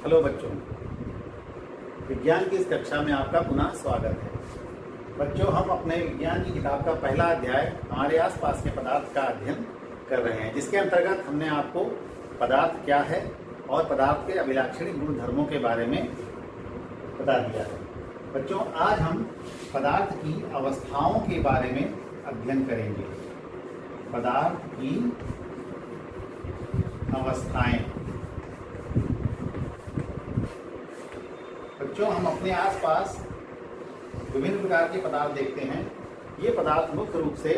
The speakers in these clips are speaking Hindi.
हेलो बच्चों, विज्ञान की इस कक्षा में आपका पुनः स्वागत है। बच्चों, हम अपने विज्ञान की किताब का पहला अध्याय हमारे आसपास के पदार्थ का अध्ययन कर रहे हैं, जिसके अंतर्गत हमने आपको पदार्थ क्या है और पदार्थ के अभिलाक्षणिक गुण धर्मों के बारे में बता दिया है। बच्चों, आज हम पदार्थ की अवस्थाओं के बारे में अध्ययन करेंगे। पदार्थ की अवस्थाएं। बच्चों, हम अपने आसपास विभिन्न प्रकार के पदार्थ देखते हैं। ये पदार्थ मुख्य रूप से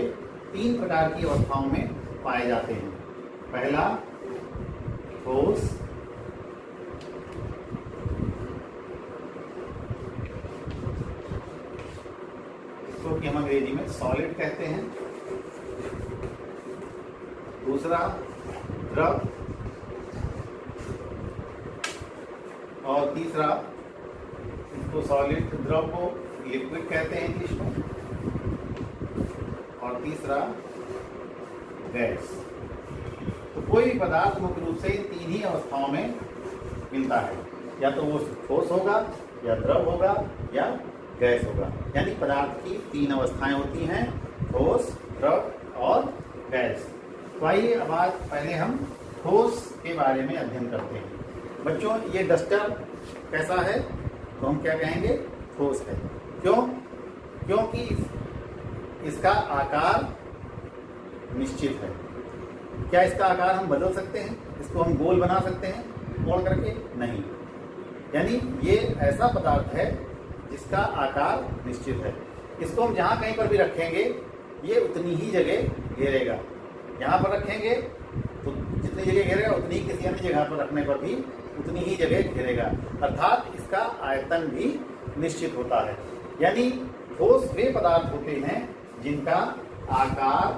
3 प्रकार की अवस्थाओं में पाए जाते हैं। पहला, ठोस, इसको कि हम अंग्रेजी में सॉलिड कहते हैं। दूसरा, द्रव, और तीसरा, इसको सॉलिड द्रव को लिक्विड कहते हैं इंग्लिश में, और तीसरा गैस। तो कोई भी पदार्थ मुख्य रूप से इन 3 ही अवस्थाओं में मिलता है, या तो वो ठोस होगा, या द्रव होगा, या गैस होगा। यानी पदार्थ की 3 अवस्थाएं होती हैं, ठोस, द्रव और गैस। तो आइए अब आज पहले हम ठोस के बारे में अध्ययन करते हैं। बच्चों, ये डस्टर कैसा है? तो हम क्या कहेंगे? ठोस है। क्यों? क्योंकि इसका आकार निश्चित है। क्या इसका आकार हम बदल सकते हैं? इसको हम गोल बना सकते हैं मोड़ करके? नहीं। यानी ये ऐसा पदार्थ है जिसका आकार निश्चित है। इसको हम जहाँ कहीं पर भी रखेंगे, ये उतनी ही जगह घेरेगा। यहाँ पर रखेंगे तो जितनी जगह घेरेगा उतनी ही किसी अन्य जगह पर रखने पर भी उतनी ही जगह घेरेगा। अर्थात इसका आयतन भी निश्चित होता है। यानी ठोस वे पदार्थ होते हैं जिनका आकार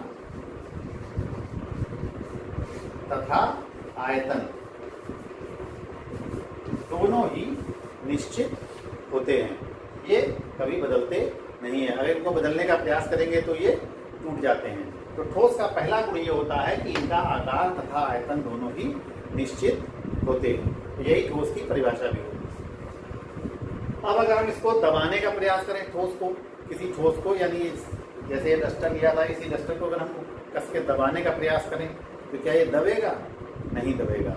तथा आयतन दोनों ही निश्चित होते हैं। ये कभी बदलते नहीं है। अगर इनको बदलने का प्रयास करेंगे तो ये टूट जाते हैं। तो ठोस का पहला गुण ये होता है कि इनका आकार तथा आयतन दोनों ही निश्चित होते हैं। यही ठोस की परिभाषा भी होती है। अब अगर हम इसको दबाने का प्रयास करें, ठोस को, किसी ठोस को, यानी जैसे ये डस्टर लिया था, इसी डस्टर को अगर हम कस के दबाने का प्रयास करें तो क्या ये दबेगा? नहीं दबेगा।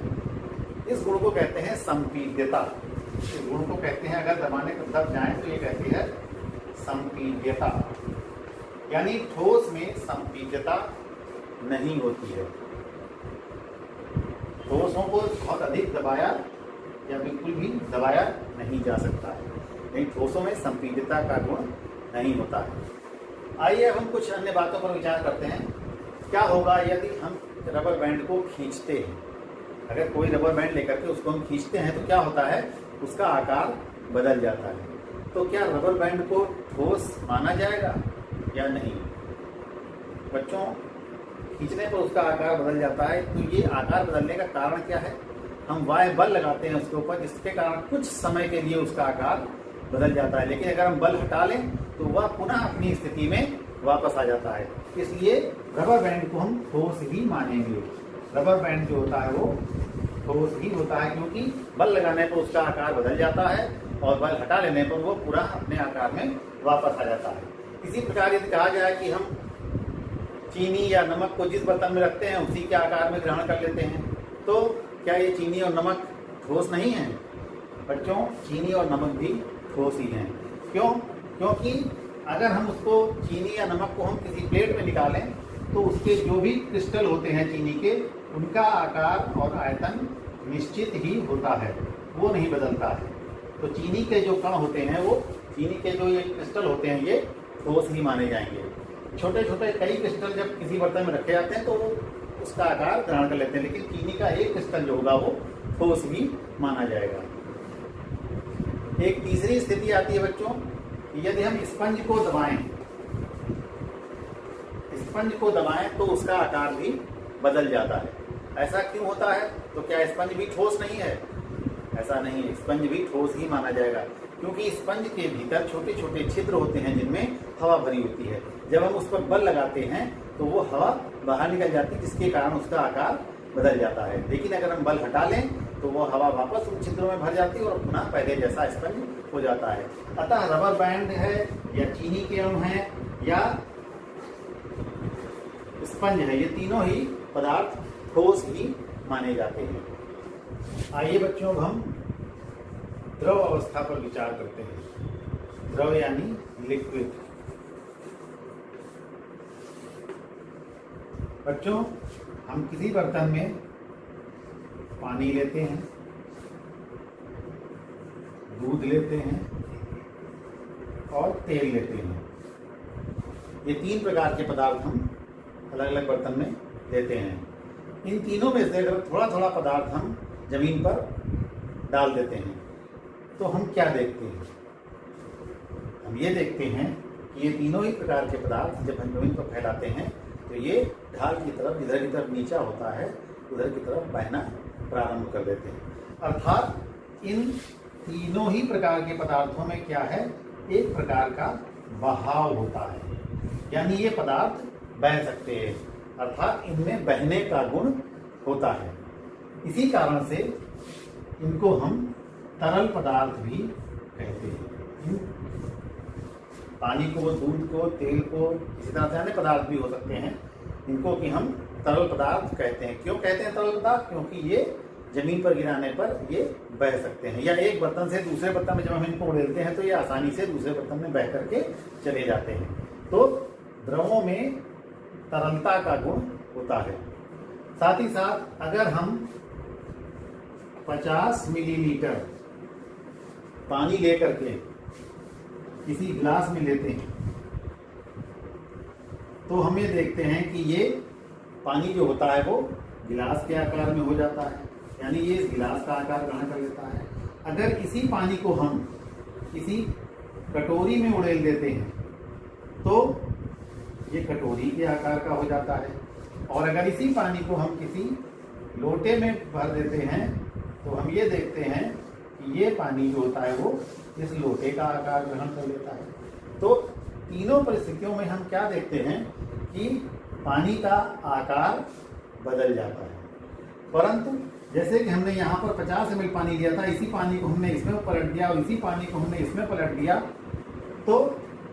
इस गुण को कहते हैं संपीड्यता। इस गुण को कहते हैं, अगर दबाने पर दब जाए तो ये कहती है संपीड्यता। यानी ठोस में संपीड्यता नहीं होती है। ठोसों को बहुत अधिक दबाया या बिल्कुल भी दबाया नहीं जा सकता है। लेकिन ठोसों में संपीड्यता का गुण नहीं होता है। आइए अब हम कुछ अन्य बातों पर विचार करते हैं। क्या होगा यदि हम रबर बैंड को खींचते हैं? अगर कोई रबर बैंड लेकर के उसको हम खींचते हैं तो क्या होता है? उसका आकार बदल जाता है। तो क्या रबर बैंड को ठोस माना जाएगा या नहीं? बच्चों, खींचने पर उसका आकार बदल जाता है। तो ये आकार बदलने का कारण क्या है? हम बाह्य बल लगाते हैं उसके ऊपर, जिसके कारण कुछ समय के लिए उसका आकार बदल जाता है। लेकिन अगर हम बल हटा लें तो वह पुनः अपनी स्थिति में वापस आ जाता है। इसलिए रबर बैंड को हम ठोस ही मानेंगे। रबर बैंड जो होता है वो ठोस ही होता है, क्योंकि बल लगाने पर उसका आकार बदल जाता है और बल हटा लेने पर वो पूरा अपने आकार में वापस आ जाता है। इसी प्रकार यदि कहा जाए कि हम चीनी या नमक को जिस बर्तन में रखते हैं उसी के आकार में ग्रहण कर लेते हैं, तो क्या ये चीनी और नमक ठोस नहीं है? बच्चों, चीनी और नमक भी ठोस ही हैं। क्यों? क्योंकि अगर हम उसको, चीनी या नमक को हम किसी प्लेट में निकालें तो उसके जो भी क्रिस्टल होते हैं चीनी के, उनका आकार और आयतन निश्चित ही होता है, वो नहीं बदलता है। तो चीनी के जो कण होते हैं, वो चीनी के जो ये क्रिस्टल होते हैं, ये ठोस ही माने जाएंगे। छोटे छोटे कई क्रिस्टल जब किसी बर्तन में रखे जाते हैं तो वो उसका आकार ग्रहण कर लेते हैं, लेकिन चीनी का एक क्रिस्टल जो होगा वो ठोस ही माना जाएगा। एक तीसरी स्थिति आती है बच्चों, यदि हम स्पंज को दबाएं, स्पंज को दबाएं तो उसका आकार भी बदल जाता है। ऐसा क्यों होता है? तो क्या स्पंज भी ठोस नहीं है? ऐसा नहीं है, स्पंज भी ठोस ही माना जाएगा, क्योंकि स्पंज के भीतर छोटे छोटे छिद्र होते हैं जिनमें हवा भरी होती है। जब हम उस पर बल लगाते हैं तो वो हवा बाहर निकल जाती है, जिसके कारण उसका आकार बदल जाता है। लेकिन अगर हम बल हटा लें तो वो हवा वापस उन छिद्रों में भर जाती है और पुनः पहले जैसा स्पंज हो जाता है। अतः रबर बैंड है या चीनी के अणु हैं या स्पंज है, ये तीनों ही पदार्थ ठोस ही माने जाते हैं। आइए बच्चों, अब हम द्रव अवस्था पर विचार करते हैं। द्रव यानी लिक्विड। बच्चों, हम किसी बर्तन में पानी लेते हैं, दूध लेते हैं और तेल लेते हैं। ये तीन प्रकार के पदार्थ हम अलग अलग बर्तन में लेते हैं। इन तीनों में से अगर थोड़ा थोड़ा पदार्थ हम जमीन पर डाल देते हैं तो हम क्या देखते हैं? हम ये देखते हैं कि ये तीनों ही प्रकार के पदार्थ जब हम जमीन पर फैलाते हैं तो ये ढाल की तरफ, इधर की तरफ नीचा होता है, उधर की तरफ बहना प्रारंभ कर देते हैं। अर्थात इन तीनों ही प्रकार के पदार्थों में क्या है? एक प्रकार का बहाव होता है, यानी ये पदार्थ बह सकते हैं, अर्थात इनमें बहने का गुण होता है। इसी कारण से इनको हम तरल पदार्थ भी कहते हैं। पानी को, दूध को, तेल को, इसी तरह से अन्य पदार्थ भी हो सकते हैं, इनको कि हम तरल पदार्थ कहते हैं। क्यों कहते हैं तरल पदार्थ? क्योंकि ये जमीन पर गिराने पर ये बह सकते हैं, या एक बर्तन से दूसरे बर्तन में जब हम इनको उड़ेलते हैं तो ये आसानी से दूसरे बर्तन में बह करके चले जाते हैं। तो द्रवों में तरलता का गुण होता है। साथ ही साथ अगर हम 50 मिलीलीटर पानी लेकर के किसी गिलास में लेते हैं तो हम ये देखते हैं कि ये पानी जो होता है वो गिलास के आकार में हो जाता है, यानी ये इस गिलास का आकार ग्रहण कर लेता है। अगर इसी पानी को हम किसी कटोरी में उड़ेल देते हैं तो ये कटोरी के आकार का हो जाता है, और अगर इसी पानी को हम किसी लोटे में भर देते हैं तो हम ये देखते हैं कि ये पानी जो होता है वो इस लोटे का आकार ग्रहण कर लेता है। तो तीनों परिस्थितियों में हम क्या देखते हैं कि पानी का आकार बदल जाता है। परंतु जैसे कि हमने यहाँ पर 50 ml पानी लिया था, इसी पानी को हमने इसमें पलट दिया और इसी पानी को हमने इसमें पलट दिया, तो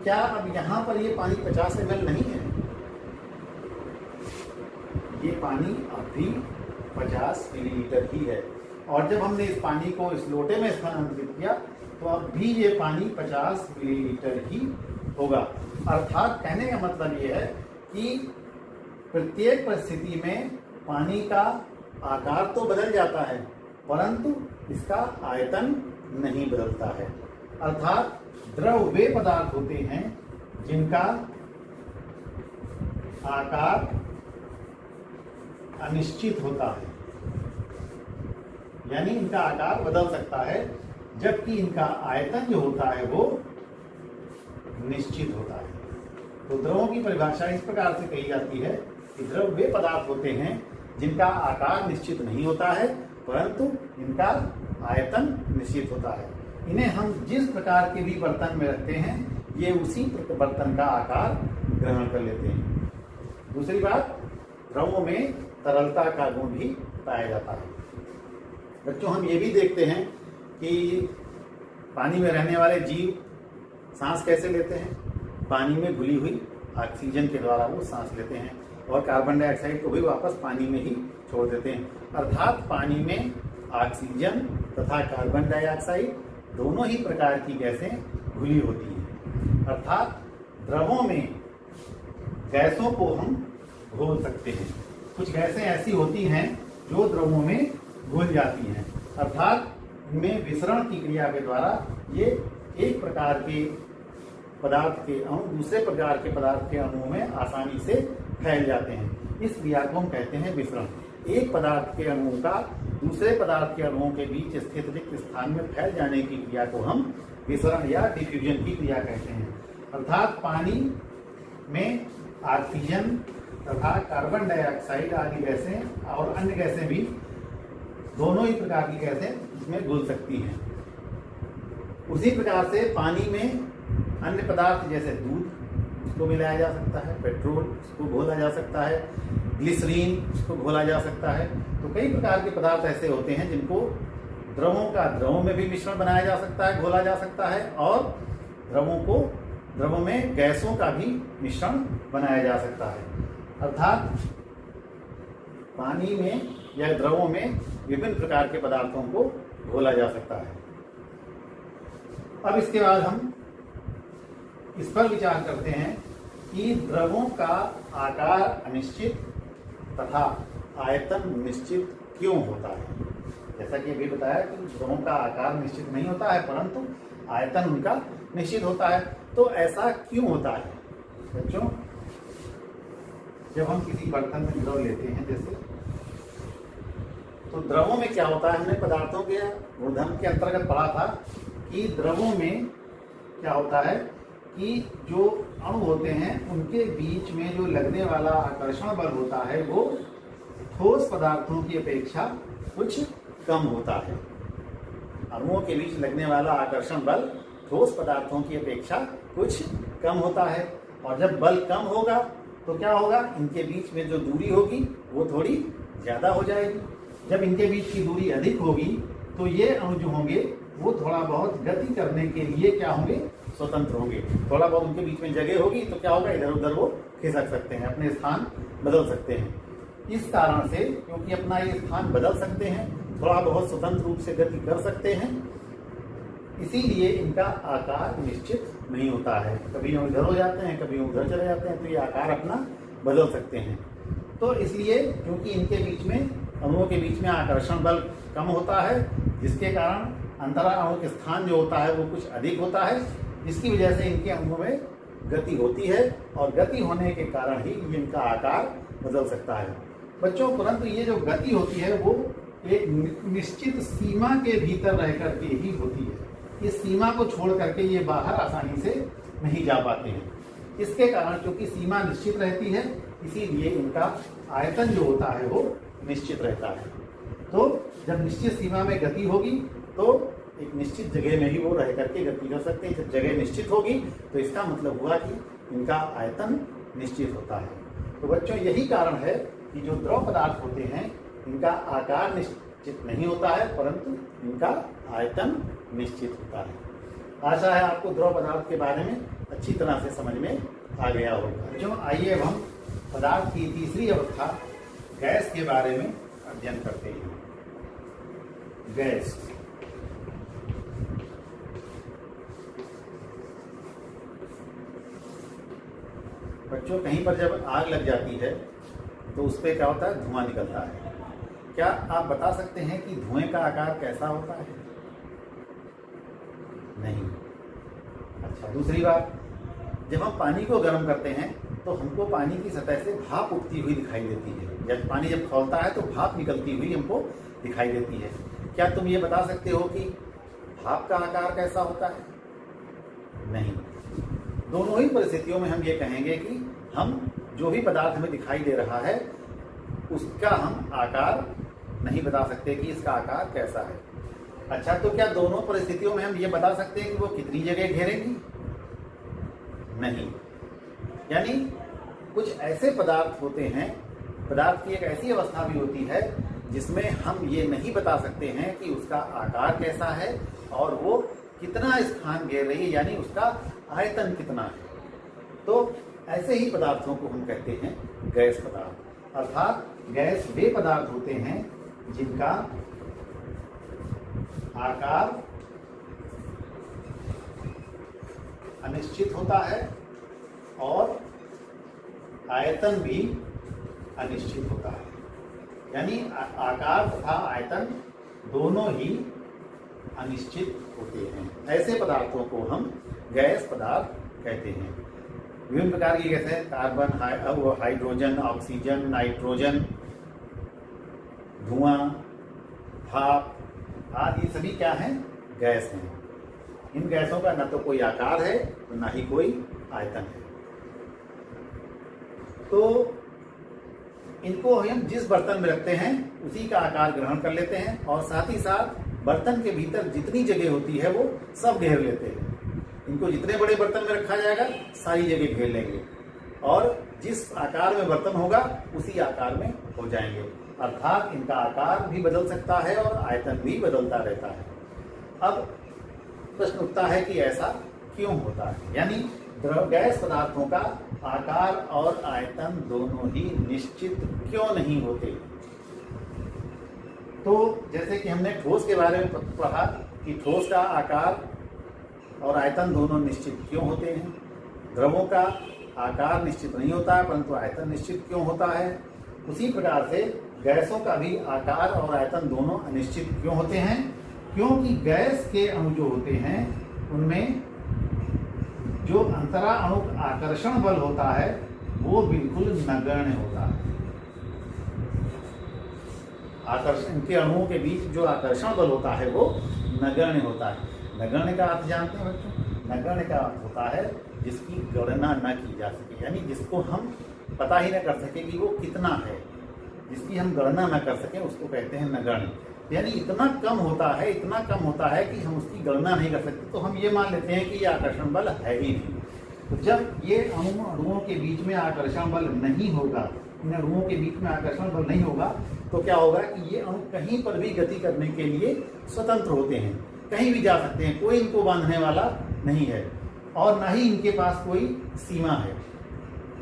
क्या अब यहाँ पर ये पानी 50 ml नहीं है? ये पानी अब भी 50 मिलीलीटर ही है, और जब हमने इस पानी को इस लोटे में स्थानांतरित किया तो अब भी ये पानी 50 मिलीलीटर ही होगा। अर्थात कहने का मतलब ये है कि प्रत्येक परिस्थिति में पानी का आकार तो बदल जाता है परंतु इसका आयतन नहीं बदलता है। अर्थात द्रव वे पदार्थ होते हैं जिनका आकार अनिश्चित होता है, यानी इनका आकार बदल सकता है, जबकि इनका आयतन जो होता है वो निश्चित होता है। तो द्रवों की परिभाषा इस प्रकार से कही जाती है कि द्रव वे पदार्थ होते हैं जिनका आकार निश्चित नहीं होता है परंतु इनका आयतन निश्चित होता है। इन्हें हम जिस प्रकार के भी बर्तन में रखते हैं ये उसी बर्तन का आकार ग्रहण कर लेते हैं। दूसरी बात, द्रवों में तरलता का गुण भी पाया जाता है। बच्चों, हम ये भी देखते हैं कि पानी में रहने वाले जीव सांस कैसे लेते हैं? पानी में घुली हुई ऑक्सीजन के द्वारा वो सांस लेते हैं और कार्बन डाइऑक्साइड को भी वापस पानी में ही छोड़ देते हैं। अर्थात पानी में ऑक्सीजन तथा कार्बन डाइऑक्साइड दोनों ही प्रकार की गैसें घुली होती हैं। अर्थात द्रवों में गैसों को हम घोल सकते हैं। कुछ गैसें ऐसी होती हैं जो द्रवों में घुल जाती हैं, अर्थात इनमें विसरण की क्रिया के द्वारा ये एक प्रकार के पदार्थ के अणु दूसरे प्रकार के पदार्थ के अणुओं में आसानी से फैल जाते हैं। इस क्रिया को हम कहते हैं विसरण। एक पदार्थ के अणुओं का दूसरे पदार्थ के अणुओं के बीच स्थित रिक्त स्थान में फैल जाने की क्रिया को हम विसरण या डिफ्यूजन की क्रिया कहते हैं। अर्थात पानी में ऑक्सीजन तथा कार्बन डाइऑक्साइड आदि गैसें और अन्य गैसें भी दोनों ही प्रकार की गैसें इसमें घुल सकती हैं। उसी प्रकार से पानी में अन्य पदार्थ जैसे दूध, उसको मिलाया जा सकता है, पेट्रोल उसको घोला जा सकता है, ग्लिसरीन उसको घोला जा सकता है। तो कई प्रकार के पदार्थ ऐसे होते हैं जिनको द्रवों में भी मिश्रण बनाया जा सकता है, घोला जा सकता है, और द्रवों में गैसों का भी मिश्रण बनाया जा सकता है। अर्थात पानी में या द्रवों में विभिन्न प्रकार के पदार्थों को घोला जा सकता है। अब इसके बाद हम इस पर विचार करते हैं कि द्रवों का आकार अनिश्चित तथा आयतन निश्चित क्यों होता है। जैसा कि अभी बताया कि द्रवों का आकार निश्चित नहीं होता है परंतु आयतन उनका निश्चित होता है। तो ऐसा क्यों होता है बच्चों? जब हम किसी बर्तन में द्रव लेते हैं जैसे, तो द्रवों में क्या होता है, हमने पदार्थों के गुणधर्म के अंतर्गत पढ़ा था कि द्रवों में क्या होता है कि जो अणु होते हैं उनके बीच में जो लगने वाला आकर्षण बल होता है वो ठोस पदार्थों की अपेक्षा कुछ कम होता है। अणुओं के बीच लगने वाला आकर्षण बल ठोस पदार्थों की अपेक्षा कुछ कम होता है, और जब बल कम होगा तो क्या होगा, इनके बीच में जो दूरी होगी वो थोड़ी ज़्यादा हो जाएगी। जब इनके बीच की दूरी अधिक होगी तो ये अणु जो होंगे वो थोड़ा बहुत गति करने के लिए क्या होंगे, स्वतंत्र होंगे। थोड़ा बहुत उनके बीच में जगह होगी तो क्या होगा, इधर उधर वो खिसक सकते हैं, अपने स्थान बदल सकते हैं। इस कारण से क्योंकि अपना ये स्थान बदल सकते हैं, थोड़ा बहुत स्वतंत्र रूप से गति कर सकते हैं, इसीलिए इनका आकार निश्चित नहीं होता है। कभी हम इधर हो जाते हैं, कभी हम उधर चले जाते हैं, तो ये आकार अपना बदल सकते हैं। तो इसलिए क्योंकि इनके बीच में, अणुओं के बीच में आकर्षण बल कम होता है, जिसके कारण अंतरा अणु के स्थान जो होता है वो कुछ अधिक होता है, जिसकी वजह से इनके अणुओं में गति होती है, और गति होने के कारण ही इनका आकार बदल सकता है बच्चों। परंतु ये जो गति होती है वो एक निश्चित सीमा के भीतर रह करके ही होती है। इस सीमा को छोड़ करके ये बाहर आसानी से नहीं जा पाते हैं। इसके कारण क्योंकि सीमा निश्चित रहती है, इसीलिए इनका आयतन जो होता है वो निश्चित रहता है। तो जब निश्चित सीमा में गति होगी तो एक निश्चित जगह में ही वो रह करके गति कर सकते हैं। जब जगह निश्चित होगी तो इसका मतलब हुआ कि इनका आयतन निश्चित होता है। तो बच्चों यही कारण है कि जो द्रव पदार्थ होते हैं इनका आकार निश्चित नहीं होता है परंतु इनका आयतन निश्चित होता है। आशा है आपको द्रव पदार्थ के बारे में अच्छी तरह से समझ में आ गया होगा। जो आइए अब हम पदार्थ की तीसरी अवस्था गैस के बारे में अध्ययन करते हैं। गैस बच्चों, कहीं पर जब आग लग जाती है तो उस पर क्या होता है, धुआं निकलता है। क्या आप बता सकते हैं कि धुएं का आकार कैसा होता है? नहीं। अच्छा, दूसरी बात, जब हम पानी को गर्म करते हैं तो हमको पानी की सतह से भाप उठती हुई दिखाई देती है। जब पानी खौलता है तो भाप निकलती हुई हमको दिखाई देती है। क्या तुम ये बता सकते हो कि भाप का आकार कैसा होता है? नहीं। दोनों ही परिस्थितियों में हम ये कहेंगे कि हम जो भी पदार्थ हमें दिखाई दे रहा है उसका हम आकार नहीं बता सकते कि इसका आकार कैसा है। अच्छा, तो क्या दोनों परिस्थितियों में हम ये बता सकते हैं कि वो कितनी जगह घेरेंगी? नहीं। यानी कुछ ऐसे पदार्थ होते हैं, पदार्थ की एक ऐसी अवस्था भी होती है जिसमें हम ये नहीं बता सकते हैं कि उसका आकार कैसा है और वो कितना स्थान घेर रही है, यानी उसका आयतन कितना है। तो ऐसे ही पदार्थों को हम कहते हैं गैस पदार्थ। अर्थात गैस वे पदार्थ होते हैं जिनका आकार अनिश्चित होता है और आयतन भी अनिश्चित होता है। यानी आकार तथा आयतन दोनों ही अनिश्चित होते हैं। ऐसे पदार्थों को हम गैस पदार्थ कहते हैं। विभिन्न प्रकार की गैस है, कार्बन, हाइड्रोजन, ऑक्सीजन, नाइट्रोजन, धुआं, भाप आदि सभी क्या हैं? गैस हैं। इन गैसों का न तो कोई आकार है तो न ही कोई आयतन है। तो इनको हम जिस बर्तन में रखते हैं उसी का आकार ग्रहण कर लेते हैं और साथ ही साथ बर्तन के भीतर जितनी जगह होती है वो सब घेर लेते हैं। इनको जितने बड़े बर्तन में रखा जाएगा सारी जगह घेर लेंगे और जिस आकार में बर्तन होगा उसी आकार में हो जाएंगे। अर्थात इनका आकार भी बदल सकता है और आयतन भी बदलता रहता है। अब प्रश्न उठता है कि ऐसा क्यों होता है, यानी गैस पदार्थों का आकार और आयतन दोनों ही निश्चित क्यों नहीं होते। तो जैसे कि हमने ठोस के बारे में पढ़ा कि ठोस का आकार और आयतन दोनों निश्चित क्यों होते हैं, द्रवों का आकार निश्चित नहीं होता है परंतु आयतन निश्चित क्यों होता है, उसी प्रकार से गैसों का भी आकार और आयतन दोनों अनिश्चित क्यों होते हैं। क्योंकि गैस के अणु जो होते हैं उनमें जो अंतरा अणु आकर्षण बल होता है वो बिल्कुल नगण्य होता है। आकर्षण, इनके अणुओं के बीच जो आकर्षण बल होता है वो नगण्य होता है। नगण्य का अर्थ जानते हैं बच्चों? नगण्य का अर्थ होता है जिसकी गणना न की जा सके, यानी जिसको हम पता ही न कर सके कि वो कितना है, जिसकी हम गणना न कर सके उसको कहते हैं नगण्य। यानी इतना कम होता है, इतना कम होता है कि हम उसकी गणना नहीं कर सकते, तो हम ये मान लेते हैं कि ये आकर्षण बल है ही नहीं। तो जब ये अणुओं के बीच में आकर्षण बल नहीं होगा, इन अणुओं के बीच में आकर्षण बल नहीं होगा, तो क्या होगा कि ये अणु कहीं पर भी गति करने के लिए स्वतंत्र होते हैं, कहीं भी जा सकते हैं, कोई इनको बांधने वाला नहीं है और न ही इनके पास कोई सीमा है।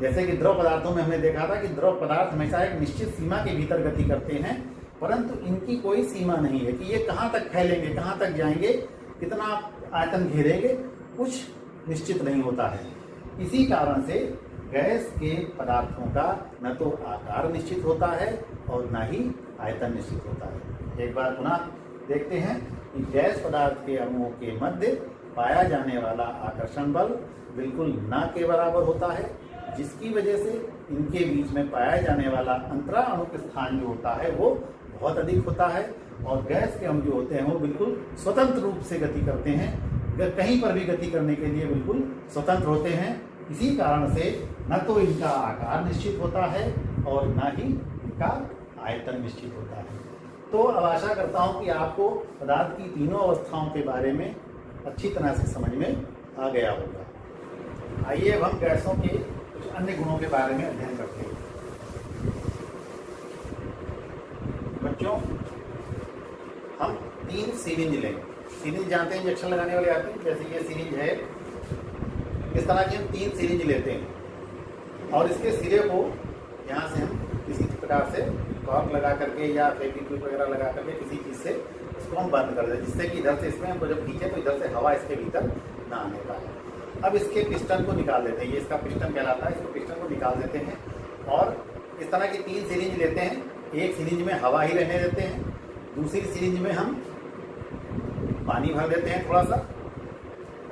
जैसे कि द्रव पदार्थों में हमने देखा था कि द्रव पदार्थ हमेशा एक निश्चित सीमा के भीतर गति करते हैं, परंतु इनकी कोई सीमा नहीं है कि ये कहाँ तक फैलेंगे, कहाँ तक जाएंगे, कितना आयतन घेरेंगे, कुछ निश्चित नहीं होता है। इसी कारण से गैस के पदार्थों का न तो आकार निश्चित होता है और न ही आयतन निश्चित होता है। एक बार पुनः देखते हैं कि गैस पदार्थ के अणुओं के मध्य पाया जाने वाला आकर्षण बल बिल्कुल न के बराबर होता है, जिसकी वजह से इनके बीच में पाया जाने वाला अंतरा अणु स्थान जो होता है वो बहुत अधिक होता है और गैस के अणु जो होते हैं वो बिल्कुल स्वतंत्र रूप से गति करते हैं, कहीं पर भी गति करने के लिए बिल्कुल स्वतंत्र होते हैं। इसी कारण से न तो इनका आकार निश्चित होता है और न ही इनका आयतन निश्चित होता है। तो अब आशा करता हूँ कि आपको पदार्थ की तीनों अवस्थाओं के बारे में अच्छी तरह से समझ में आ गया होगा। आइए अब हम गैसों के कुछ अन्य गुणों के बारे में अध्ययन करते हैं। बच्चों, हम 3 सिरिंज लेंगे। सिरिंज जानते हैं, इंजेक्शन लगाने वाले आते हैं, जैसे ये सिरिंज है, इस तरह की हम 3 सिरिंज लेते हैं और इसके सिरे को यहाँ से हम किसी प्रकार से कॉर्क लगा करके या फेविक्विक वगैरह लगा करके किसी चीज़ से इसको हम बंद कर दें, जिससे कि इधर से इसमें हमको जब खींचे तो इधर से हवा इसके भीतर ना आने पाए। अब इसके पिस्टन को निकाल देते हैं, ये इसका पिस्टन कहलाता है, इसको पिस्टन को निकाल देते हैं और इस तरह की 3 सिरिंज लेते हैं। एक सिरिंज में हवा ही रहने देते हैं, दूसरी सिरिंज में हम पानी भर देते हैं थोड़ा सा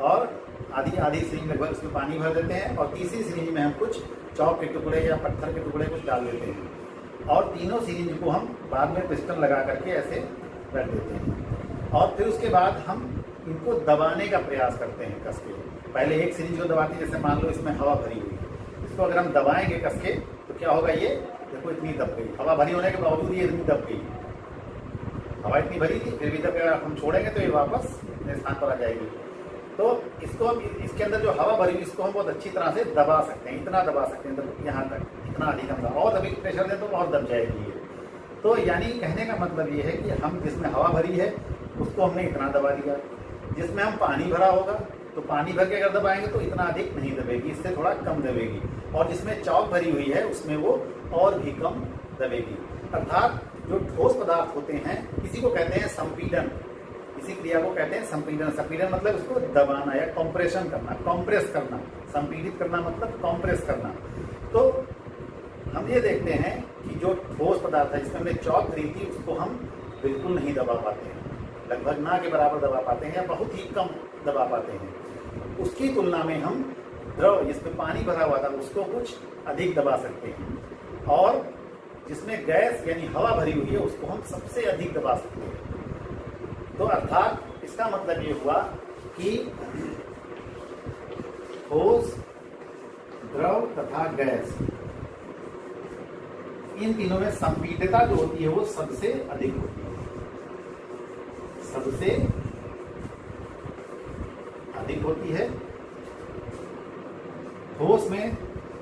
और आधी सिरिंज लगभग उसमें पानी भर देते हैं और तीसरी सिरिंज में हम कुछ चौक के टुकड़े या पत्थर के टुकड़े कुछ डाल देते हैं और तीनों सिरिंज को हम बाद में पिस्टन लगा करके ऐसे रख देते हैं और फिर उसके बाद हम इनको दबाने का प्रयास करते हैं कस के। पहले एक सिरिंज को दबाते हैं, जैसे मान लो इसमें हवा भरी हुई है, इसको अगर हम दबाएंगे कस के तो क्या होगा, ये देखो इतनी दब गई, हवा भरी होने के बावजूद ये इतनी दब गई, हवा इतनी भरी थी फिर भी दब गई। हम छोड़ेंगे तो ये वापस अपने स्थान पर आ जाएगी। तो इसको हम इसके अंदर जो हवा भरी हुई इसको हम बहुत अच्छी तरह से दबा सकते हैं, इतना दबा सकते हैं यहाँ तक, इतना अधिक हम और अधिक प्रेशर दें तो बहुत दब जाएगी ये। तो यानी कहने का मतलब ये है कि हम जिसमें हवा भरी है उसको हमने इतना दबा दिया, जिसमें हम पानी भरा होगा तो पानी भर के अगर दबाएंगे तो इतना अधिक नहीं दबेगी, इससे थोड़ा कम दबेगी और जिसमें चौक भरी हुई है उसमें वो और भी कम दबेगी। अर्थात जो ठोस पदार्थ होते हैं इसी को कहते हैं संपीडन, इसी क्रिया को कहते हैं संपीडन। संपीडन मतलब उसको दबाना या कॉम्प्रेशन करना, कॉम्प्रेस करना। संपीडित करना मतलब कॉम्प्रेस करना। तो हम ये देखते हैं कि जो ठोस पदार्थ है जिसमें हमने चौक भरी थी उसको हम बिल्कुल नहीं दबा पाते हैं, लगभग ना के बराबर दबा पाते हैं या बहुत ही कम दबा पाते हैं। उसकी तुलना में हम द्रव जिसमें पानी भरा हुआ था उसको कुछ अधिक दबा सकते हैं और जिसमें गैस यानी हवा भरी हुई है उसको हम सबसे अधिक दबा सकते हैं। तो अर्थात इसका मतलब ये हुआ कि ठोस, द्रव तथा गैस, इन तीनों में संपीडितता जो होती है वो सबसे अधिक होती है, सबसे अधिक होती है ठोस में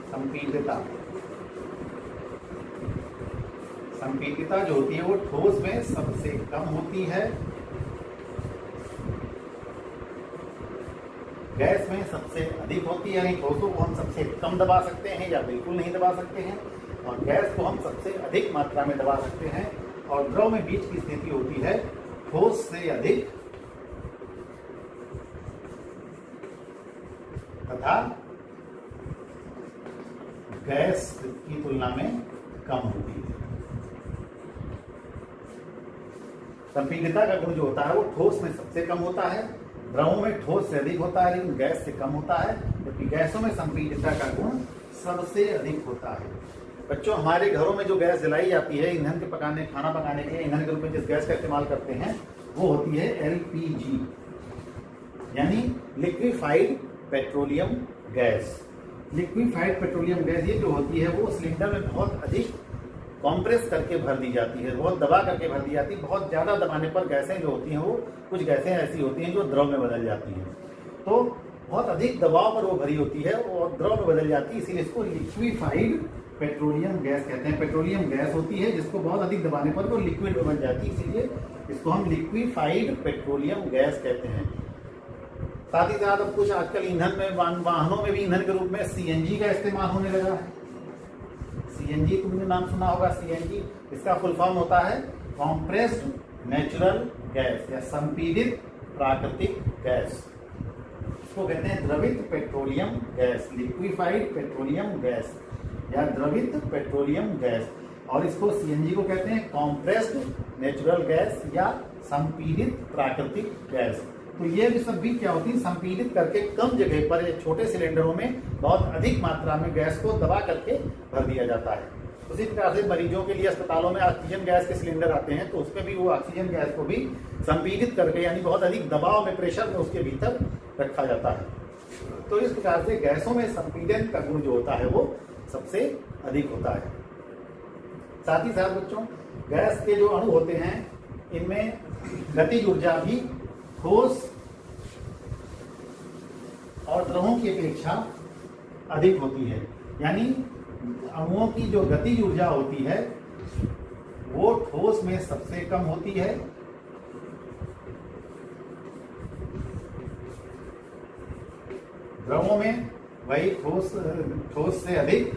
संपीडितता जो होती है वो ठोस में सबसे कम होती है, गैस में सबसे अधिक होती है। यानी ठोसों को हम सबसे कम दबा सकते हैं या बिल्कुल नहीं दबा सकते हैं, और गैस को हम सबसे अधिक मात्रा में दबा सकते हैं। और द्रव में बीच की स्थिति होती है ठोस से अधिक तथा गैस की तुलना में कम होती है। संपीडितता का गुण जो होता है वो ठोस में सबसे कम होता है, द्रवों में ठोस से अधिक होता है लेकिन गैस से कम होता है, जबकि गैसों में संपीडितता का गुण सबसे अधिक होता है। बच्चों, हमारे घरों में जो गैस जलाई जाती है ईंधन के पकाने, खाना पकाने के लिए ईंधन के रूप में जिस गैस का इस्तेमाल करते हैं वो होती है एलपीजी, यानी liquefied petroleum gas. Liquefied petroleum gas ये जो होती है वो सिलेंडर में बहुत अधिक कॉम्प्रेस करके भर दी जाती है, बहुत दबा करके भर दी जाती है। बहुत ज़्यादा दबाने पर गैसें जो होती हैं वो कुछ गैसें ऐसी होती हैं जो द्रव में बदल जाती हैं, तो बहुत अधिक दबाव पर वो भरी होती है और द्रव में बदल जाती है, इसीलिए इसको लिक्विफाइड पेट्रोलियम गैस कहते हैं। पेट्रोलियम गैस होती है जिसको बहुत अधिक दबाने पर वो लिक्विड में बन जाती है, इसीलिए इसको हम लिक्विफाइड पेट्रोलियम गैस कहते हैं। साथ ही साथ अब कुछ आजकल ईंधन में, वाहनों में भी ईंधन के रूप में सीएनजी का इस्तेमाल होने लगा है। सीएनजी तुमने नाम सुना होगा, सीएनजी इसका फुल फॉर्म होता है कॉम्प्रेस्ड नेचुरल गैस या संपीड़ित प्राकृतिक गैस। इसको कहते हैं द्रवित petroleum gas, liquefied petroleum gas या द्रवित पेट्रोलियम गैस। और इसको सीएनजी को कहते हैं कॉम्प्रेस्ड नेचुरल गैस या संपीड़ित प्राकृतिक गैस। तो ये भी सब भी क्या होती है, संपीड़ित करके कम जगह पर छोटे सिलेंडरों में बहुत अधिक मात्रा में गैस को दबा करके भर दिया जाता है। उसी प्रकार से मरीजों के लिए अस्पतालों में ऑक्सीजन गैस के सिलेंडर आते हैं, तो उसमें भी वो ऑक्सीजन गैस को भी संपीड़ित करके यानी बहुत अधिक दबाव में, प्रेशर में उसके भीतर रखा जाता है। तो इस प्रकार से गैसों में संपीड़न का गुण जो होता है वो सबसे अधिक होता है। साथ ही साथ बच्चों, गैस के जो अणु होते हैं इनमें गतिज ऊर्जा भी ठोस और द्रवों की अपेक्षा अधिक होती है। यानी अणुओं की जो गतिज ऊर्जा होती है वो ठोस में सबसे कम होती है, द्रवों में वही ठोस से अधिक,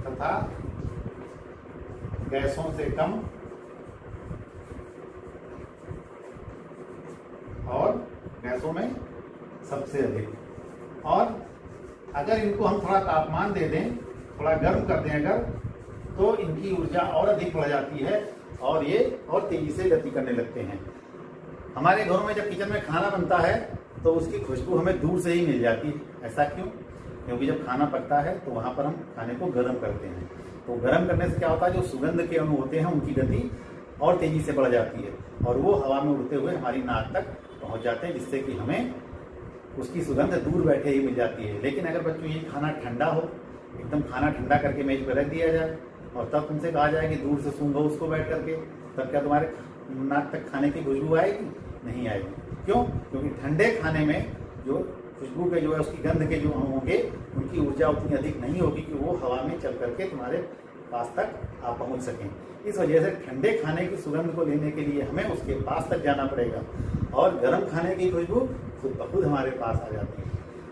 तथा गैसों से कम और गैसों में सबसे अधिक। और अगर इनको हम थोड़ा तापमान दे दें, थोड़ा गर्म कर दें अगर, तो इनकी ऊर्जा और अधिक बढ़ जाती है और ये और तेजी से गति करने लगते हैं। हमारे घरों में जब किचन में खाना बनता है तो उसकी खुशबू हमें दूर से ही मिल जाती है। ऐसा क्यों? क्योंकि जब खाना पकता है तो वहां पर हम खाने को गर्म करते हैं, तो गर्म करने से क्या होता है, जो सुगंध के अणु होते हैं उनकी गति और तेजी से बढ़ जाती है और वो हवा में उड़ते हुए हमारी नाक तक पहुंच जाते हैं, जिससे कि हमें उसकी सुगंध दूर बैठे ही मिल जाती है। लेकिन अगर बच्चों ये खाना ठंडा हो, एकदम खाना ठंडा करके मेज पर रख दिया जाए और तब तुमसे कहा जाए कि दूर से सूंघो उसको बैठ करके, तब क्या तुम्हारे नाक तक खाने की खुशबू आएगी? नहीं आएगी। क्यों? क्योंकि ठंडे खाने में जो खुशबू के जो है उसकी गंध के जो अणु होंगे उनकी ऊर्जा उतनी अधिक नहीं होगी कि वो हवा में चल करके तुम्हारे पास तक आप पहुंच सकें। इस वजह से ठंडे खाने की सुगंध को लेने के लिए हमें उसके पास तक जाना पड़ेगा और गर्म खाने की खुशबू खुद ब खुद हमारे पास आ जाती है।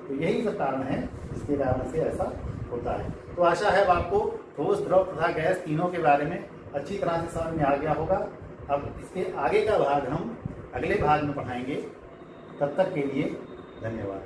तो यही सब कारण है जिसके कारण से ऐसा होता है। तो आशा है आपको ठोस, द्रव तथा गैस तीनों के बारे में अच्छी तरह से समझ में आ गया होगा। अब इसके आगे का भाग हम अगले भाग में पढ़ाएंगे। तब तक के लिए धन्यवाद।